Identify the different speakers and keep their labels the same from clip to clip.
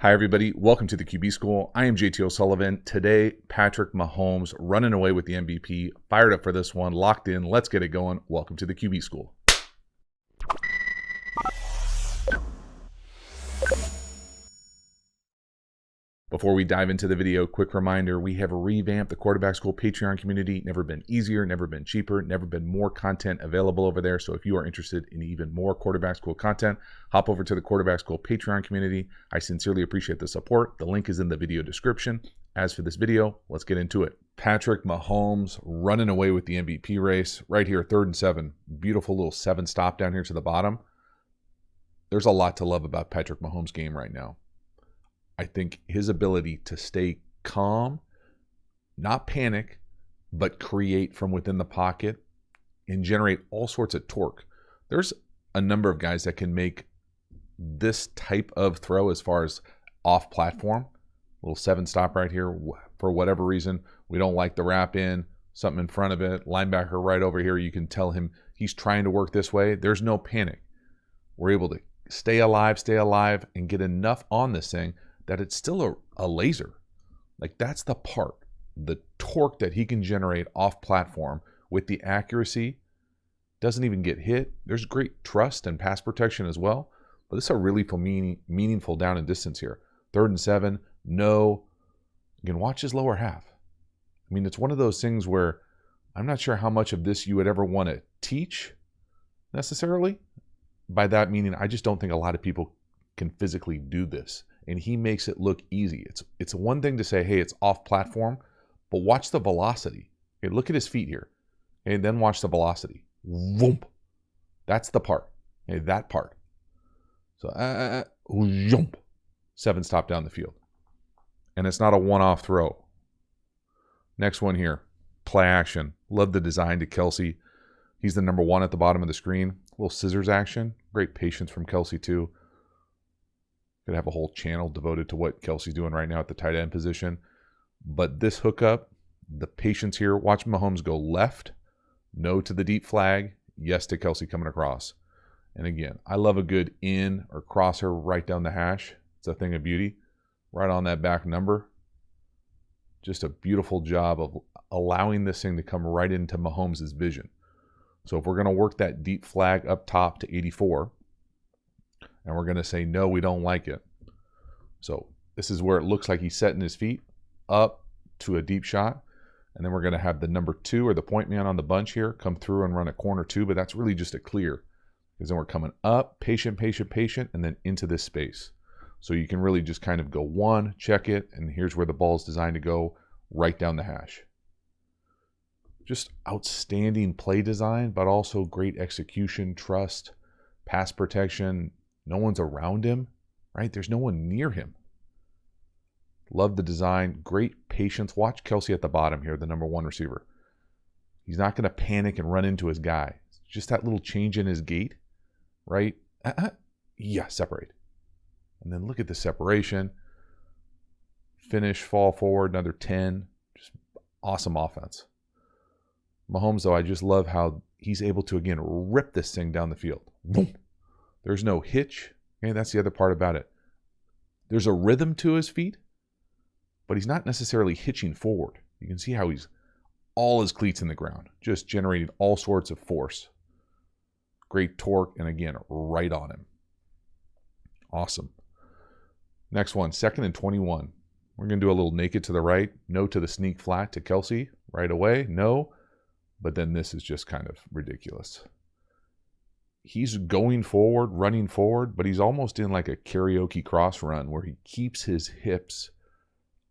Speaker 1: Hi, everybody. Welcome to the QB School. I am JT O'Sullivan. Today, Patrick Mahomes running away with the MVP. Fired up for this one. Locked in. Let's get it going. Welcome to the QB School. Before we dive into the video, quick reminder, we have revamped the Quarterback School Patreon community. Never been easier, never been cheaper, never been more content available over there. So if you are interested in even more Quarterback School content, hop over to the Quarterback School Patreon community. I sincerely appreciate the support. The link is in the video description. As for this video, let's get into it. Patrick Mahomes running away with the MVP race. Right here, 3rd and 7. Beautiful little 7 stop down here to the bottom. There's a lot to love about Patrick Mahomes' game right now. I think his ability to stay calm, not panic, but create from within the pocket and generate all sorts of torque. There's a number of guys that can make this type of throw as far as off platform. Little 7 stop right here. For whatever reason, we don't like the wrap in, something in front of it. Linebacker right over here, you can tell him he's trying to work this way. There's no panic. We're able to stay alive, and get enough on this thing that it's still a laser. Like, that's the part, the torque that he can generate off platform with the accuracy. Doesn't even get hit. There's great trust and pass protection as well, but this is a really meaningful down and distance here. 3rd and 7, no. You can watch his lower half. I mean, it's one of those things where I'm not sure how much of this you would ever want to teach necessarily. By that meaning, I just don't think a lot of people can physically do this. And he makes it look easy. It's one thing to say, hey, it's off platform, but watch the velocity. Okay, look at his feet here. And then watch the velocity. Voomp. That's the part. Okay, that part. So, jump. 7 stop down the field. And it's not a one-off throw. Next one here. Play action. Love the design to Kelsey. He's the number 1 at the bottom of the screen. A little scissors action. Great patience from Kelsey too. Could have a whole channel devoted to what Kelsey's doing right now at the tight end position. But this hookup, the patience here, watch Mahomes go left, no to the deep flag, yes to Kelsey coming across. And again, I love a good in or crosser right down the hash. It's a thing of beauty. Right on that back number. Just a beautiful job of allowing this thing to come right into Mahomes' vision. So if we're going to work that deep flag up top to 84, and we're going to say, no, we don't like it. So this is where it looks like he's setting his feet up to a deep shot. And then we're going to have the number 2 or the point man on the bunch here come through and run a corner 2, but that's really just a clear. Because then we're coming up, patient, and then into this space. So you can really just kind of go 1, check it, and here's where the ball is designed to go, right down the hash. Just outstanding play design, but also great execution, trust, pass protection. No one's around him, right? There's no one near him. Love the design. Great patience. Watch Kelsey at the bottom here, the number 1 receiver. He's not going to panic and run into his guy. Just that little change in his gait, right? Yeah, separate. And then look at the separation. Finish, fall forward, another 10. Just awesome offense. Mahomes, though, I just love how he's able to, again, rip this thing down the field. Boom. There's no hitch. Okay, that's the other part about it. There's a rhythm to his feet, but he's not necessarily hitching forward. You can see how he's all his cleats in the ground, just generating all sorts of force. Great torque, and again, right on him. Awesome. Next one, 2nd and 21. We're going to do a little naked to the right. No to the sneak flat to Kelsey right away. No. But then this is just kind of ridiculous. He's going forward, running forward, but he's almost in like a karaoke cross run where he keeps his hips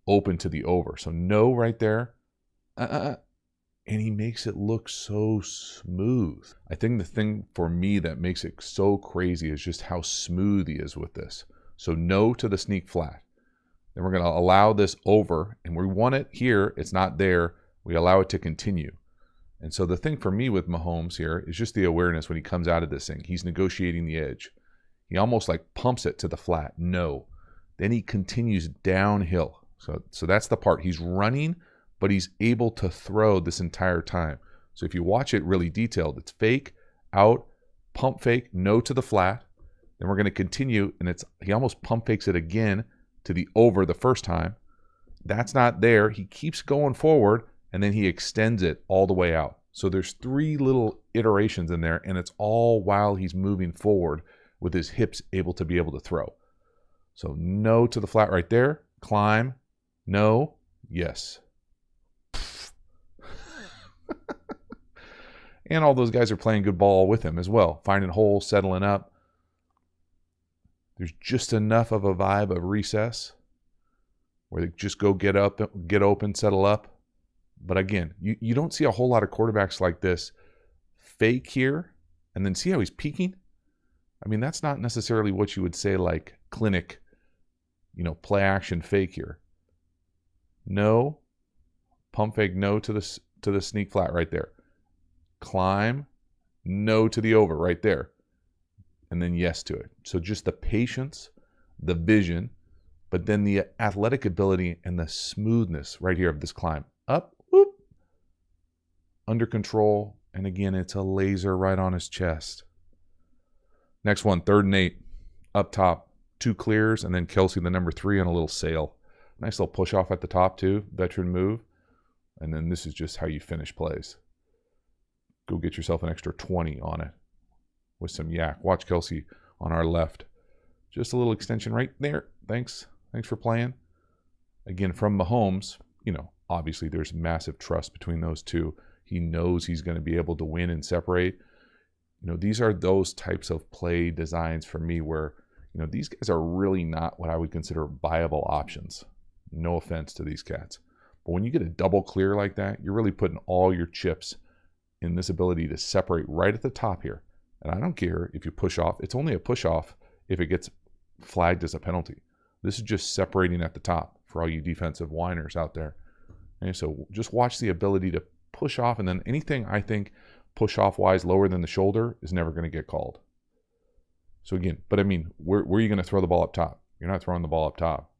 Speaker 1: open to the over. So no right there. And he makes it look so smooth. I think the thing for me that makes it so crazy is just how smooth he is with this. So no to the sneak flat. Then we're going to allow this over, and we want it here. It's not there. We allow it to continue. And so the thing for me with Mahomes here is just the awareness when he comes out of this thing. He's negotiating the edge. He almost like pumps it to the flat. No. Then he continues downhill. So that's the part. He's running, but he's able to throw this entire time. So if you watch it really detailed, it's fake, out, pump fake, no to the flat. Then we're going to continue, and he almost pump fakes it again, to the over the first time. That's not there. He keeps going forward, and then he extends it all the way out. So there's 3 little iterations in there, and it's all while he's moving forward with his hips able to throw. So no to the flat right there. Climb. No. Yes. And all those guys are playing good ball with him as well. Finding holes, settling up. There's just enough of a vibe of recess where they just go get up, get open, settle up. But again, you don't see a whole lot of quarterbacks like this fake here and then see how he's peeking. I mean, that's not necessarily what you would say like clinic, play action fake here. No, pump fake, no to the sneak flat right there. Climb, no to the over right there. And then yes to it. So just the patience, the vision, but then the athletic ability and the smoothness right here of this climb. Up, whoop, under control, and again, it's a laser right on his chest. Next one, 3rd and 8, up top, 2 clears, and then Kelsey, the number 3, on a little sail. Nice little push off at the top too, veteran move. And then this is just how you finish plays. Go get yourself an extra 20 on it with some yak. Watch Kelsey on our left. Just a little extension right there. Thanks for playing. Again, from Mahomes, obviously there's massive trust between those two. He knows he's going to be able to win and separate. These are those types of play designs for me where, these guys are really not what I would consider viable options. No offense to these cats. But when you get a double clear like that, you're really putting all your chips in this ability to separate right at the top here. And I don't care if you push off. It's only a push off if it gets flagged as a penalty. This is just separating at the top for all you defensive whiners out there. And so just watch the ability to push off, and then anything I think push off wise lower than the shoulder is never going to get called. So again, but I mean, where are you going to throw the ball up top? You're not throwing the ball up top.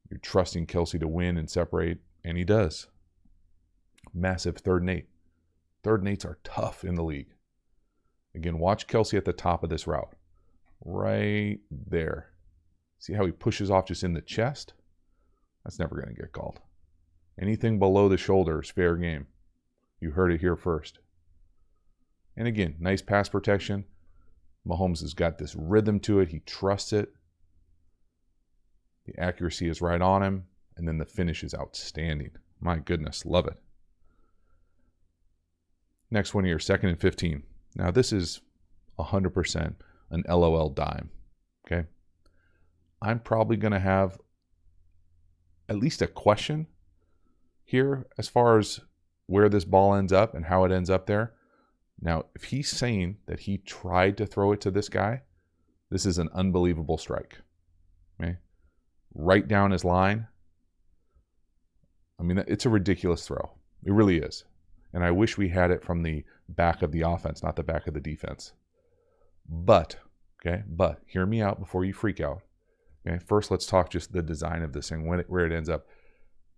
Speaker 1: You're trusting Kelsey to win and separate, and he does. Massive 3rd and 8. 3rd and 8s are tough in the league. Again, watch Kelsey at the top of this route. Right there. See how he pushes off just in the chest? That's never going to get called. Anything below the shoulder is fair game. You heard it here first. And again, nice pass protection. Mahomes has got this rhythm to it. He trusts it. The accuracy is right on him. And then the finish is outstanding. My goodness, love it. Next one here, 2nd and 15. Now this is 100% an LOL dime, okay? I'm probably going to have at least a question here as far as where this ball ends up and how it ends up there. Now, if he's saying that he tried to throw it to this guy, this is an unbelievable strike, okay? Right down his line. I mean, it's a ridiculous throw. It really is. And I wish we had it from the back of the offense, not the back of the defense. But hear me out before you freak out. Okay, first let's talk just the design of this thing, where it ends up.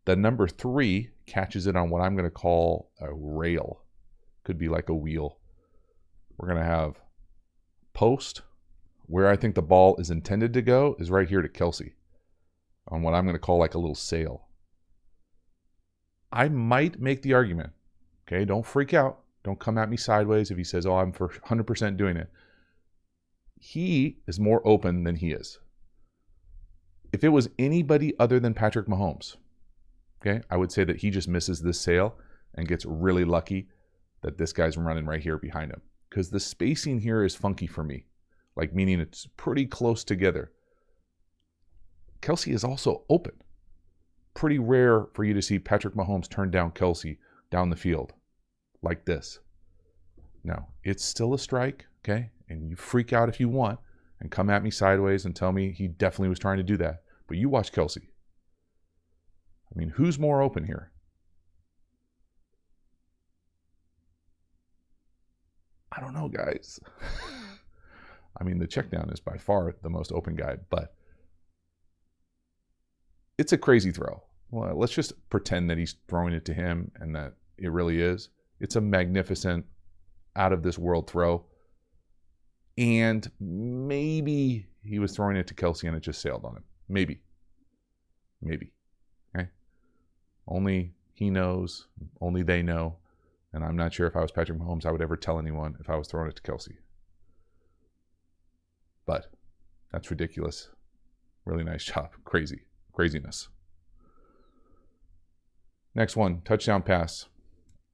Speaker 1: The number 3 catches it on what I'm going to call a rail. Could be like a wheel. We're going to have post. Where I think the ball is intended to go is right here to Kelsey on what I'm going to call like a little sail. I might make the argument, okay, don't freak out. Don't come at me sideways if he says, oh, I'm for 100% doing it. He is more open than he is. If it was anybody other than Patrick Mahomes, okay, I would say that he just misses this sail and gets really lucky that this guy's running right here behind him. Because the spacing here is funky for me, like meaning it's pretty close together. Kelsey is also open. Pretty rare for you to see Patrick Mahomes turn down Kelsey down the field like this. Now, it's still a strike, okay? And you freak out if you want and come at me sideways and tell me he definitely was trying to do that. But you watch Kelsey. I mean, who's more open here? I don't know, guys. I mean, the check down is by far the most open guy, but it's a crazy throw. Well, let's just pretend that he's throwing it to him and that it really is. It's a magnificent, out of this world throw. And maybe he was throwing it to Kelsey and it just sailed on him. Maybe. Maybe. Okay? Only he knows. Only they know. And I'm not sure if I was Patrick Mahomes, I would ever tell anyone if I was throwing it to Kelsey. But that's ridiculous. Really nice job. Craziness. Next one, touchdown pass.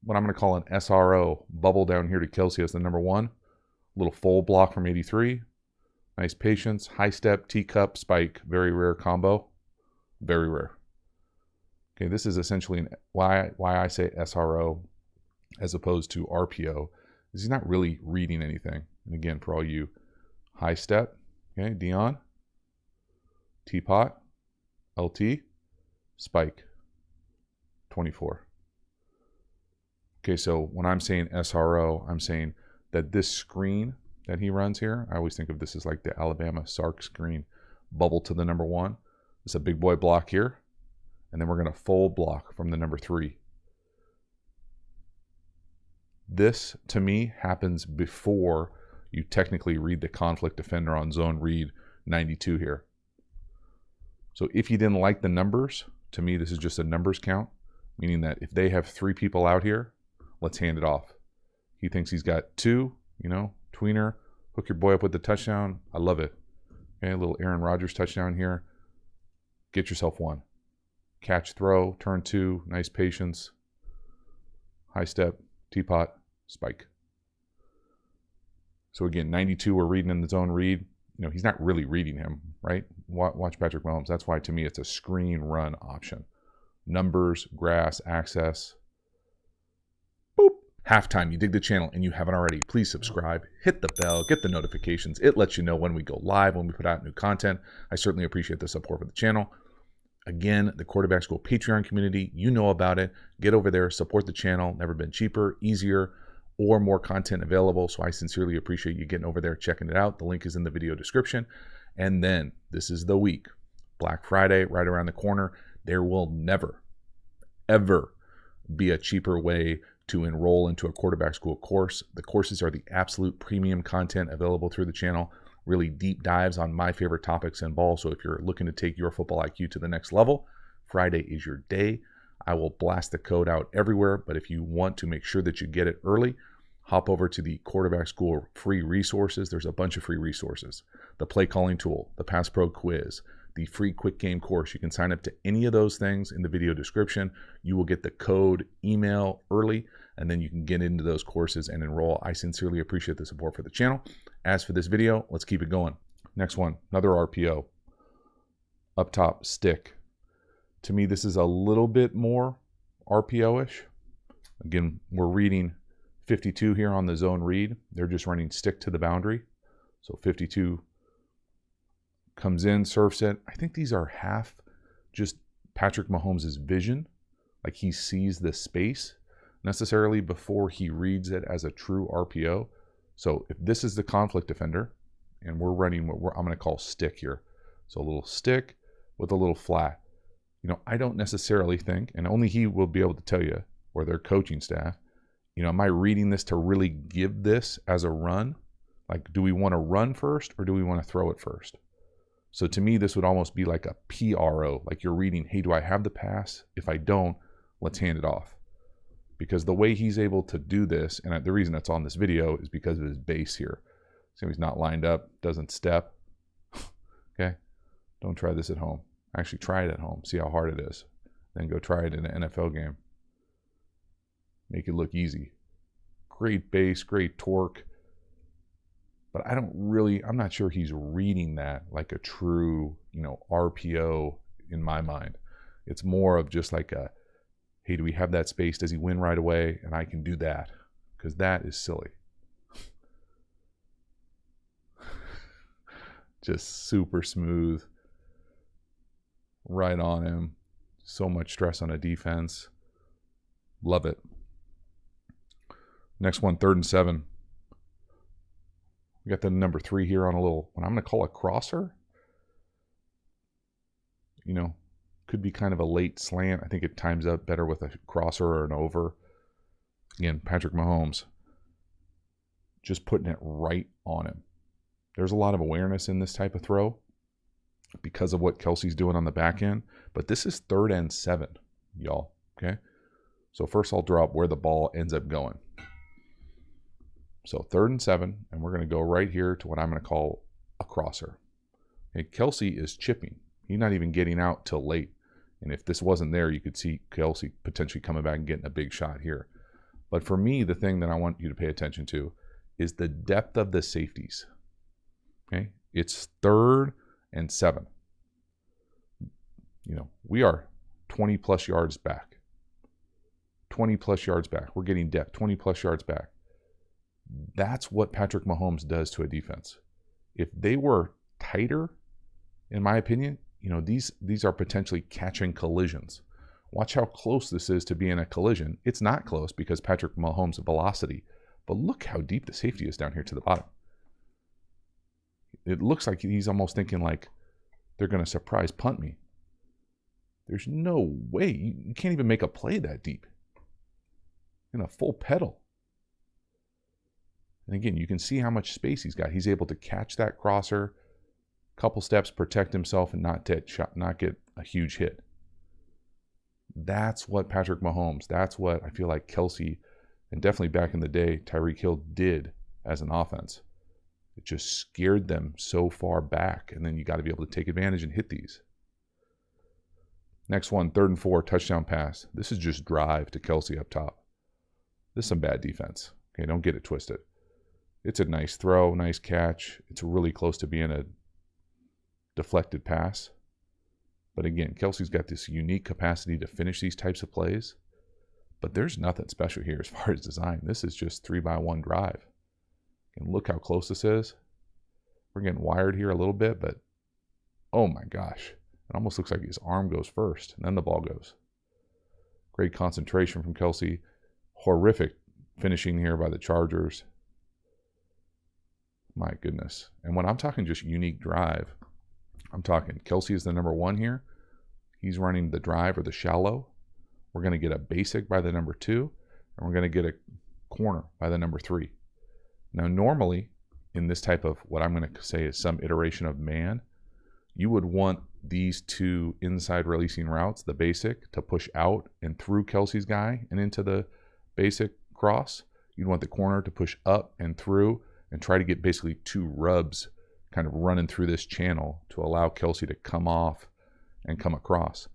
Speaker 1: What I'm going to call an SRO. Bubble down here to Kelsey as the number 1. Little full block from 83. Nice patience. High step, teacup, spike. Very rare combo. Very rare. Okay, this is essentially why I say SRO as opposed to RPO. Is he's not really reading anything. And again, for all you high step, okay, Dion, teapot, LT, spike, 24. Okay, so when I'm saying SRO, I'm saying that this screen that he runs here, I always think of this as like the Alabama Sark screen, bubble to the number 1. It's a big boy block here, and then we're going to full block from the number 3. This, to me, happens before you technically read the conflict defender on zone read 92 here. So if you didn't like the numbers, to me, this is just a numbers count, meaning that if they have 3 people out here, let's hand it off. He thinks he's got 2, tweener, hook your boy up with the touchdown. I love it. Okay, a little Aaron Rodgers touchdown here. Get yourself 1. Catch, throw, turn 2, nice patience. High step, teapot, spike. So again, 92 we're reading in the zone read. He's not really reading him, right? Watch Patrick Mahomes. That's why to me it's a screen run option. Numbers, grass, access. Boop. Halftime, you dig the channel and you haven't already, please subscribe, hit the bell, get the notifications. It lets you know when we go live, when we put out new content. I certainly appreciate the support for the channel. Again, the Quarterback School Patreon community, you know about it. Get over there, support the channel. Never been cheaper, easier, or more content available. So I sincerely appreciate you getting over there, checking it out. The link is in the video description. And then this is the week, Black Friday, right around the corner. There will never, ever be a cheaper way to enroll into a quarterback school course. The courses are the absolute premium content available through the channel. Really deep dives on my favorite topics in ball. So if you're looking to take your football IQ to the next level, Friday is your day. I will blast the code out everywhere, but if you want to make sure that you get it early, hop over to the Quarterback School free resources. There's a bunch of free resources. The play calling tool, the Pass Pro Quiz, the free quick game course. You can sign up to any of those things in the video description. You will get the code email early, and then you can get into those courses and enroll. I sincerely appreciate the support for the channel. As for this video, let's keep it going. Next one, another RPO. Up top, stick. To me, this is a little bit more RPO-ish. Again, we're reading 52 here on the zone read. They're just running stick to the boundary. So 52 comes in, surfs it. I think these are half just Patrick Mahomes' vision. Like he sees the space necessarily before he reads it as a true RPO. So if this is the conflict defender, and we're running what I'm going to call stick here. So a little stick with a little flat. I don't necessarily think, and only he will be able to tell you, or their coaching staff, am I reading this to really give this as a run? Like, do we want to run first or do we want to throw it first? So to me, this would almost be like a PRO, like you're reading, hey, do I have the pass? If I don't, let's hand it off. Because the way he's able to do this, and the reason that's on this video is because of his base here. So he's not lined up, doesn't step. Okay, don't try this at home. Actually try it at home, see how hard it is. Then go try it in an NFL game. Make it look easy. Great base, great torque. But I'm not sure he's reading that like a true, RPO in my mind. It's more of just like a, hey, do we have that space? Does he win right away? And I can do that, because that is silly. Just super smooth. Right on him. So much stress on a defense. Love it. Next one, 3rd and 7. We got the number 3 here on a little, what I'm going to call a crosser. Could be kind of a late slant. I think it times up better with a crosser or an over. Again, Patrick Mahomes just putting it right on him. There's a lot of awareness in this type of throw. because of what Kelsey's doing on the back end. But this is 3rd and 7, y'all. Okay. So first I'll draw up where the ball ends up going. So 3rd and 7, and we're going to go right here to what I'm going to call a crosser. Okay, Kelsey is chipping. He's not even getting out till late. And if this wasn't there, you could see Kelsey potentially coming back and getting a big shot here. But for me, the thing that I want you to pay attention to is the depth of the safeties. Okay, it's 3rd and 7. You know, we are 20 plus yards back. 20 plus yards back. We're getting depth, 20 plus yards back. That's what Patrick Mahomes does to a defense. If they were tighter, in my opinion, you know, these are potentially catching collisions. Watch how close this is to being a collision. It's not close because Patrick Mahomes' velocity, but look how deep the safety is down here to the bottom. It looks like he's almost thinking like they're going to surprise punt me. There's no way. You can't even make a play that deep in a full pedal. And again, you can see how much space he's got. He's able to catch that crosser, couple steps, protect himself, and not get a huge hit. That's what Patrick Mahomes, that's what I feel like Kelsey, and definitely back in the day, Tyreek Hill did as an offense. It just scared them so far back, and then you got to be able to take advantage and hit these. Next one, 3rd and 4, touchdown pass. This is just drive to Kelsey up top. This is some bad defense. Okay, don't get it twisted. It's a nice throw, nice catch. It's really close to being a deflected pass. But again, Kelsey's got this unique capacity to finish these types of plays. But there's nothing special here as far as design. This is just 3-by-1 drive. And look how close this is. We're getting wired here a little bit, but oh my gosh. It almost looks like his arm goes first, and then the ball goes. Great concentration from Kelsey. Horrific finishing here by the Chargers. My goodness. And when I'm talking just unique drive, I'm talking Kelsey is the number 1 here. He's running the drive or the shallow. We're going to get a basic by the number 2, and we're going to get a corner by the number 3. Now, normally, in this type of what I'm going to say is some iteration of man, you would want these 2 inside releasing routes, the basic, to push out and through Kelsey's guy and into the basic cross. You'd want the corner to push up and through and try to get basically 2 rubs kind of running through this channel to allow Kelsey to come off and come across.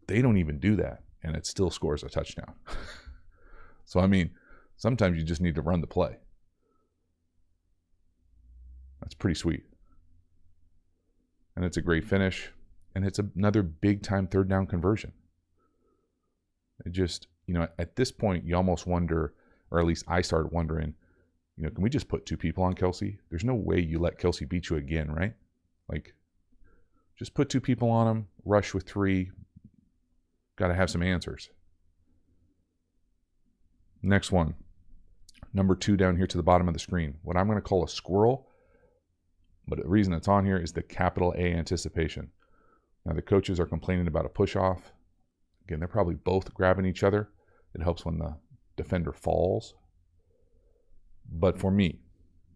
Speaker 1: They don't even do that, and it still scores a touchdown. So, I mean, sometimes you just need to run the play. That's pretty sweet. And it's a great finish, and it's another big-time 3rd down conversion. It just, you know, at this point, you almost wonder, or at least I started wondering, you know, can we just put 2 people on Kelsey? There's no way you let Kelsey beat you again, right? Like, just put 2 people on him, rush with 3. Got to have some answers. Next one, number 2 down here to the bottom of the screen. What I'm going to call a squirrel, but the reason it's on here is the capital A anticipation. Now, the coaches are complaining about a push-off. Again, they're probably both grabbing each other. It helps when the defender falls. But for me,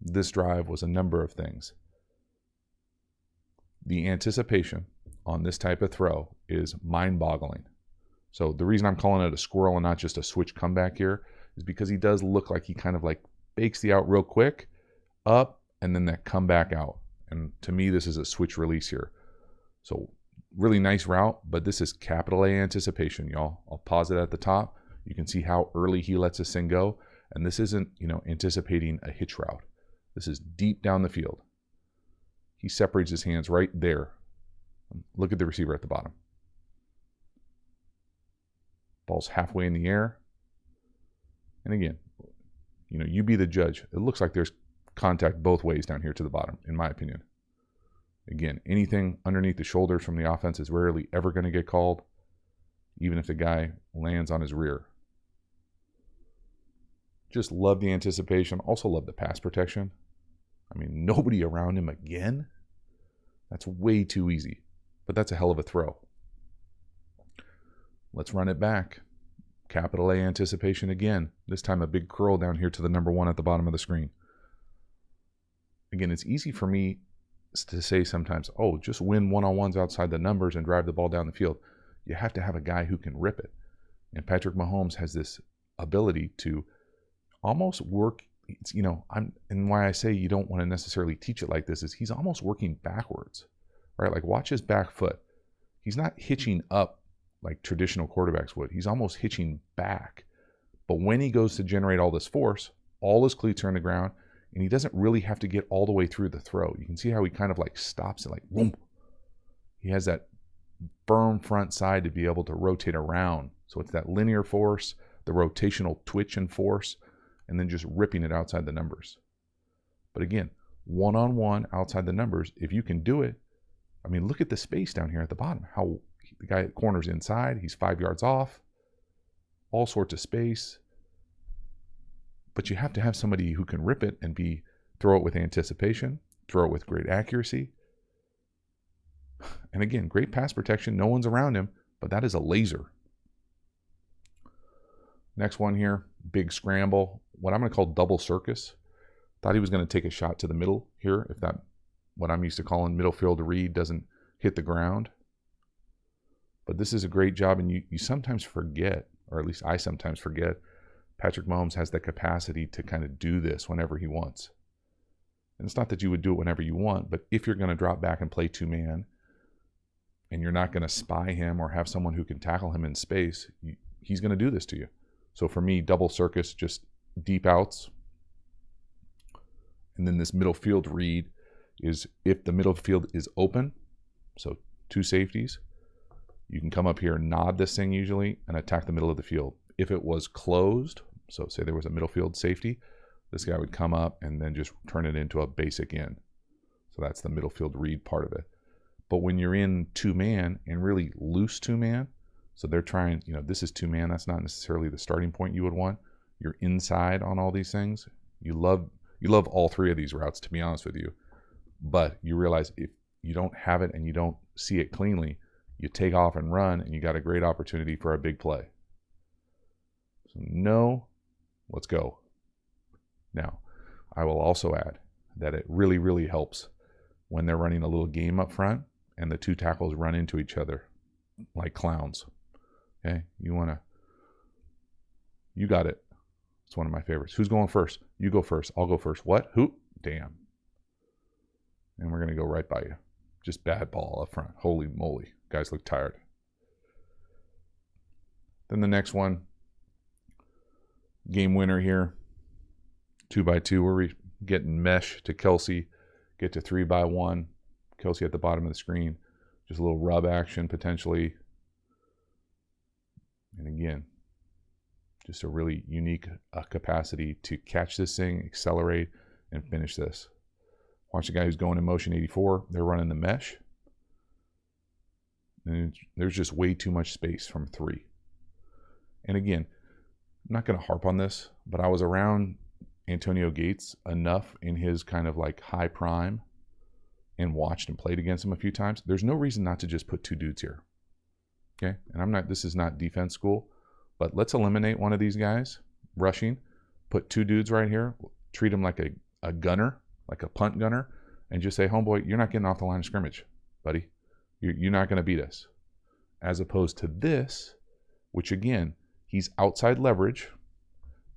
Speaker 1: this drive was a number of things. The anticipation on this type of throw is mind-boggling. So the reason I'm calling it a squirrel and not just a switch comeback here is because he does look like he kind of like bakes the out real quick, up, and then that comeback out. And to me, this is a switch release here. So really nice route, but this is capital A anticipation, y'all. I'll pause it at the top. You can see how early he lets this thing go. And this isn't, you know, anticipating a hitch route. This is deep down the field. He separates his hands right there. Look at the receiver at the bottom. Ball's halfway in the air. And again, you know, you be the judge. It looks like there's contact both ways down here to the bottom, in my opinion. Again, anything underneath the shoulders from the offense is rarely ever going to get called, even if the guy lands on his rear. Just love the anticipation. Also love the pass protection. I mean, nobody around him again. That's way too easy, but that's a hell of a throw. Let's run it back. Capital A anticipation again. This time a big curl down here to the number 1 at the bottom of the screen. Again, it's easy for me to say sometimes, oh, just win one-on-ones outside the numbers and drive the ball down the field. You have to have a guy who can rip it. And Patrick Mahomes has this ability to almost work, and why I say you don't want to necessarily teach it like this is he's almost working backwards, right? Like watch his back foot. He's not hitching up like traditional quarterbacks would. He's almost hitching back. But when he goes to generate all this force, all his cleats are on the ground, and he doesn't really have to get all the way through the throw. You can see how he kind of like stops it, like boom. He has that firm front side to be able to rotate around. So it's that linear force, the rotational twitch and force, and then just ripping it outside the numbers. But again, one-on-one outside the numbers, if you can do it, I mean, look at the space down here at the bottom. How the guy at corner's inside, he's 5 yards off, all sorts of space. But you have to have somebody who can rip it and throw it with anticipation, throw it with great accuracy. And again, great pass protection. No one's around him, but that is a laser. Next one here, big scramble. What I'm going to call double circus. Thought he was going to take a shot to the middle here, if that, what I'm used to calling middle field read, doesn't hit the ground. But this is a great job, and you sometimes forget, or at least I sometimes forget, Patrick Mahomes has the capacity to kind of do this whenever he wants. And it's not that you would do it whenever you want, but if you're going to drop back and play two-man, and you're not going to spy him or have someone who can tackle him in space, he's going to do this to you. So for me, double circus, just deep outs. And then this middle field read is if the middle field is open, so two safeties, you can come up here and nod this thing usually and attack the middle of the field. If it was closed, so say there was a middle field safety, this guy would come up and then just turn it into a basic in. So that's the middle field read part of it. But when you're in two-man and really loose two-man, so they're trying, this is two-man, that's not necessarily the starting point you would want. You're inside on all these things. You love all three of these routes, to be honest with you. But you realize if you don't have it and you don't see it cleanly, you take off and run, and you got a great opportunity for a big play. So no, let's go. Now, I will also add that it really, really helps when they're running a little game up front and the two tackles run into each other like clowns. Okay, you got it. It's one of my favorites. Who's going first? You go first. I'll go first. What? Who? Damn. And we're going to go right by you. Just bad ball up front. Holy moly. Guys look tired. Then the next one, game winner here. 2x2. We're getting mesh to Kelsey. Get to 3x1. Kelsey at the bottom of the screen. Just a little rub action potentially. And again, just a really unique capacity to catch this thing, accelerate, and finish this. Watch the guy who's going in motion 84. They're running the mesh. And there's just way too much space from 3. And again, I'm not going to harp on this, but I was around Antonio Gates enough in his kind of like high prime and watched and played against him a few times. There's no reason not to just put two dudes here. Okay? And this is not defense school, but let's eliminate one of these guys rushing, put two dudes right here, treat them like a gunner, like a punt gunner, and just say, homeboy, you're not getting off the line of scrimmage, buddy. You're not going to beat us. As opposed to this, which again, he's outside leverage.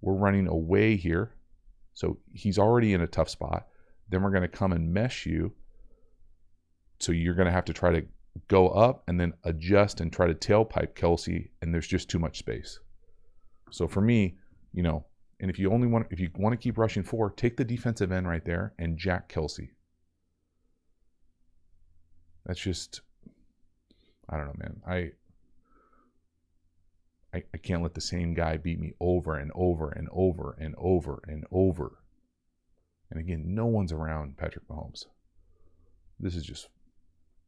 Speaker 1: We're running away here. So he's already in a tough spot. Then we're going to come and mesh you. So you're going to have to try to go up and then adjust and try to tailpipe Kelsey, and there's just too much space. So for me, and if you want to keep rushing 4, take the defensive end right there and jack Kelsey. That's just, I don't know, man. I can't let the same guy beat me over and over and over and over and over. And again, no one's around Patrick Mahomes. This is just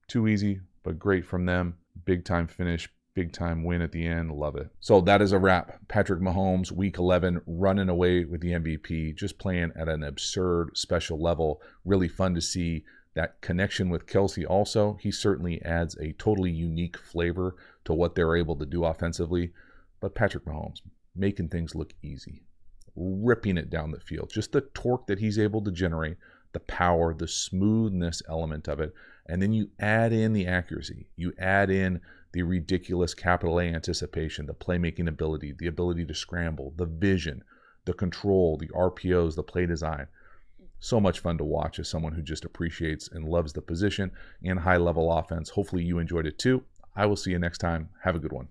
Speaker 1: too easy, but great from them. Big time finish, big time win at the end. Love it. So that is a wrap. Patrick Mahomes, week 11, running away with the MVP, just playing at an absurd special level. Really fun to see that connection with Kelsey also. He certainly adds a totally unique flavor to what they're able to do offensively. But Patrick Mahomes, making things look easy, ripping it down the field. Just the torque that he's able to generate, the power, the smoothness element of it, and then you add in the accuracy. You add in the ridiculous capital A anticipation, the playmaking ability, the ability to scramble, the vision, the control, the RPOs, the play design. So much fun to watch as someone who just appreciates and loves the position and high-level offense. Hopefully you enjoyed it too. I will see you next time. Have a good one.